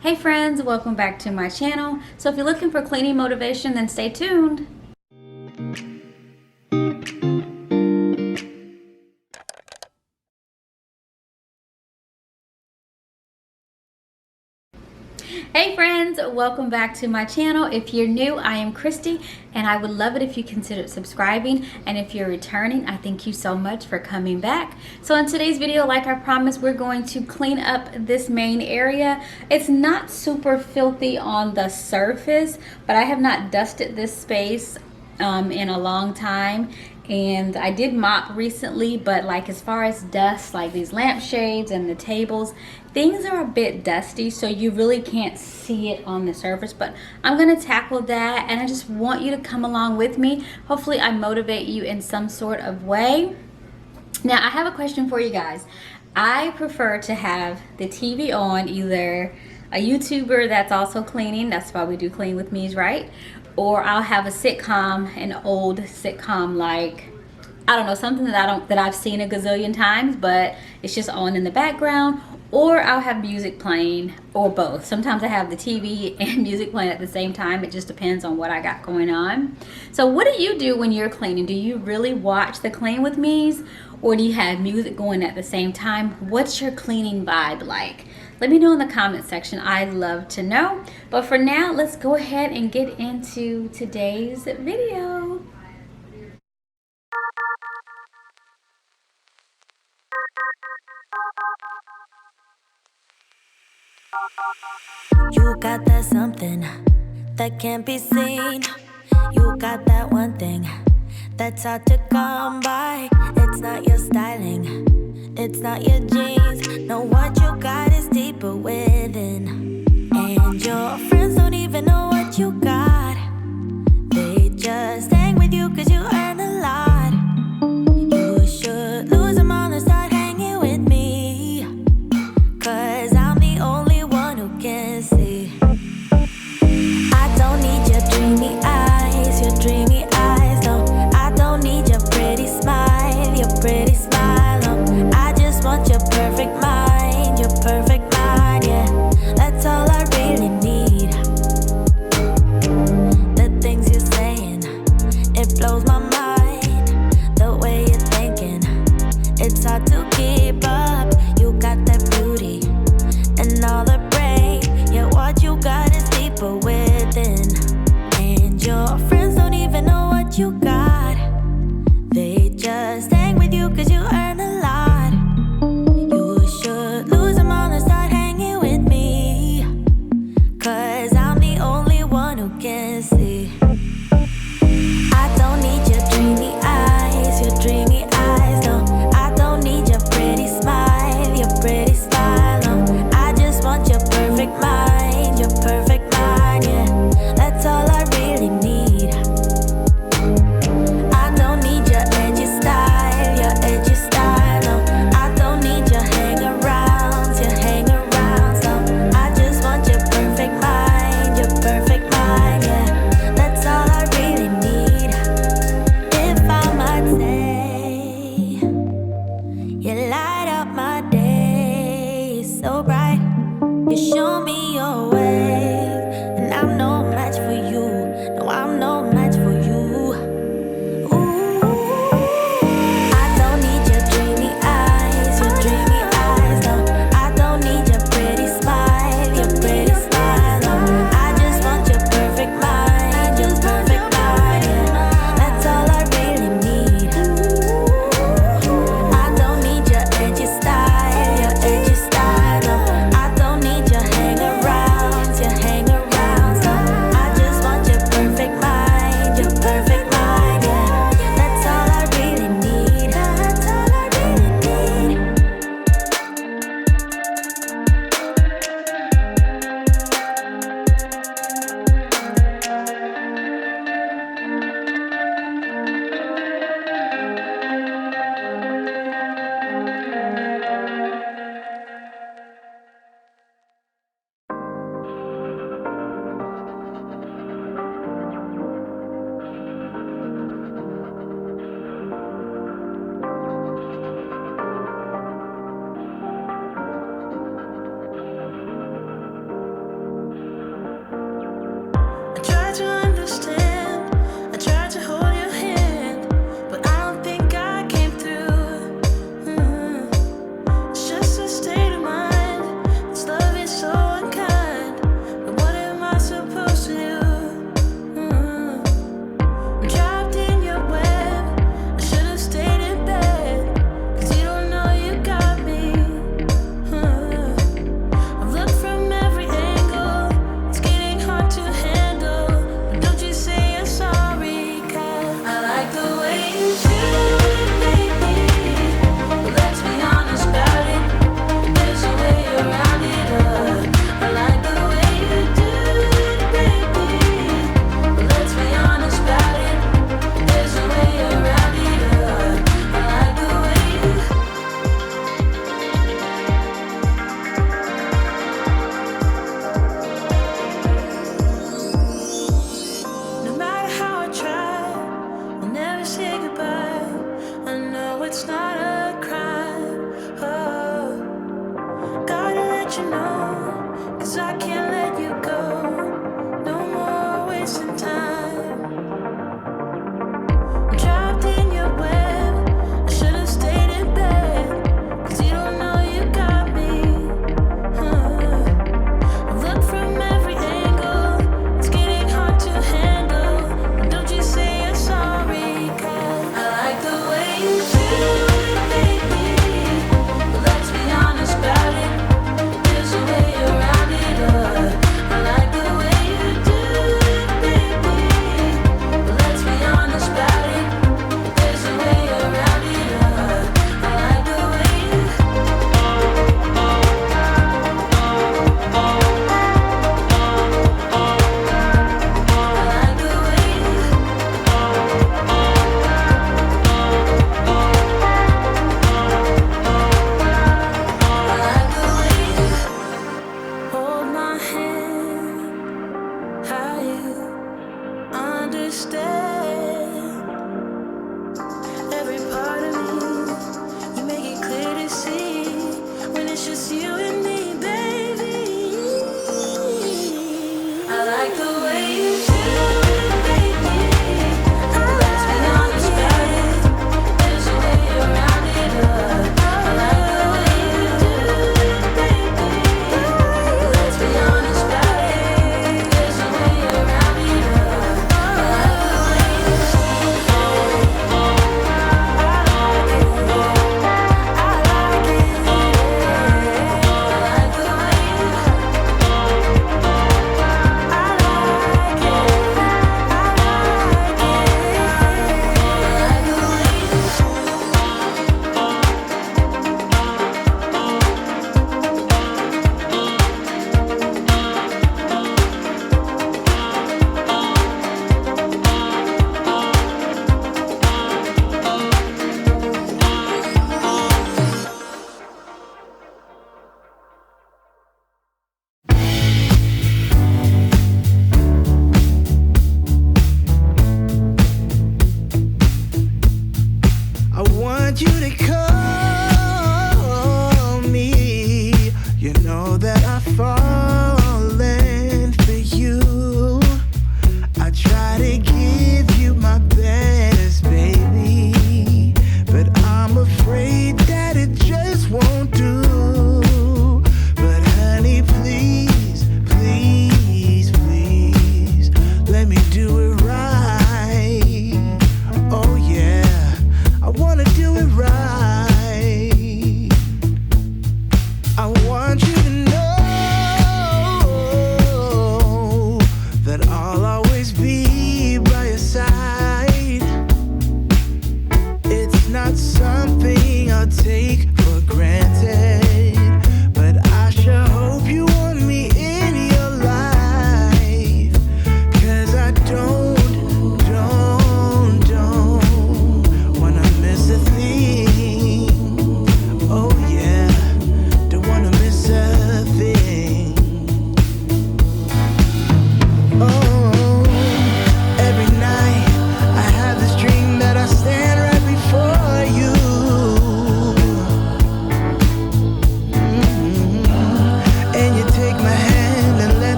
Hey friends, welcome back to my channel. So if you're looking for cleaning motivation, then stay tuned. Hey friends, welcome back to my channel. If you're new, I am Kristi, and I would love it if you considered subscribing. And if you're returning, I thank you so much for coming back. So in today's video, like I promised, we're going to clean up this main area. It's not super filthy on the surface, but I have not dusted this space in a long time. And I did mop recently, but like as far as dust, like these lampshades and the tables, things are a bit dusty, so you really can't see it on the surface. But I'm gonna tackle that, and I just want you to come along with me. Hopefully I motivate you in some sort of way. Now I have a question for you guys. I prefer to have the TV on, either a YouTuber that's also cleaning, that's why we do Clean With Me's, right? Or I'll have a sitcom, an old sitcom, like, I don't know, something that I've seen a gazillion times, but it's just on in the background. Or I'll have music playing, or both. Sometimes I have the TV and music playing at the same time. It just depends on what I got going on. So what do you do when you're cleaning? Do you really watch the Clean With Me's, or do you have music going at the same time? What's your cleaning vibe like? Let me know in the comment section. I'd love to know. But for now, let's go ahead and get into today's video. You got that something that can't be seen. You got that one thing that's hard to come by. It's not your styling, it's not your jeans. No, what you got is deeper within. And your friends don't even know what you got. They just hang with you cause you earn a lot. You should lose them all and start hanging with me, cause I'm the only one who can see. I don't need your dreamy eyes, no. I don't need your pretty smile, no. I just want your perfect mind, yeah. That's all I really need. The things you're saying, it blows my mind. The way you're thinking, it's hard to keep up. You got that beauty and all the brain, yeah, what you got is deeper within. And your friends don't even know what you got. They just hang with you cause you earn a lot. You should lose them all and start hanging with me, cause I'm the only one who can see. I don't need your dreamy eyes, no. I don't need your pretty smile, no. I just want your perfect mind, yeah. That's all I really need. I don't need your edgy style, no. I don't need your hang-arounds, no. I just want your perfect mind, yeah. That's all I really need. If I might say, you light up my day so bright. You show me your way, and I'm no match for you. No, I'm no match for you. Ooh, I don't need your dreamy eyes, no. I don't need your pretty smile, no. I just want your perfect mind, yeah. That's all I really need. I don't need your edgy style, no. I don't need your hang around,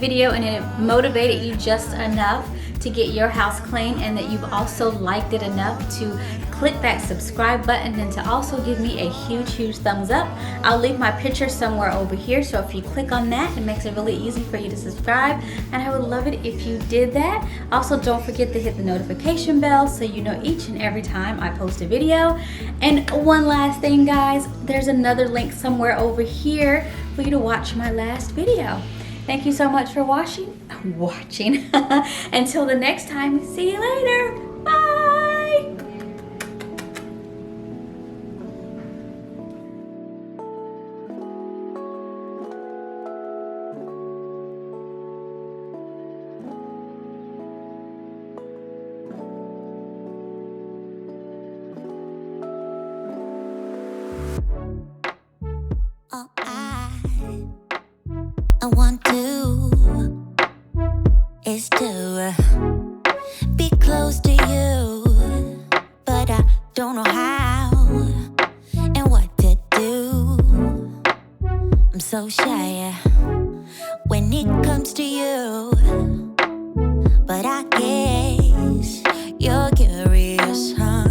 video and it motivated you just enough to get your house clean, and that you've also liked it enough to click that subscribe button and to also give me a huge thumbs up. I'll leave my picture somewhere over here, so if you click on that, it makes it really easy for you to subscribe, and I would love it if you did that. Also, don't forget to hit the notification bell so you know each and every time I post a video. And one last thing, guys, there's another link somewhere over here for you to watch my last video. Thank you so much for watching. Until the next time, see you later. Bye. All I want to is to be close to you, but I don't know how and what to do. I'm so shy when it comes to you, but I guess you're curious, huh?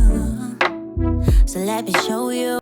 So let me show you.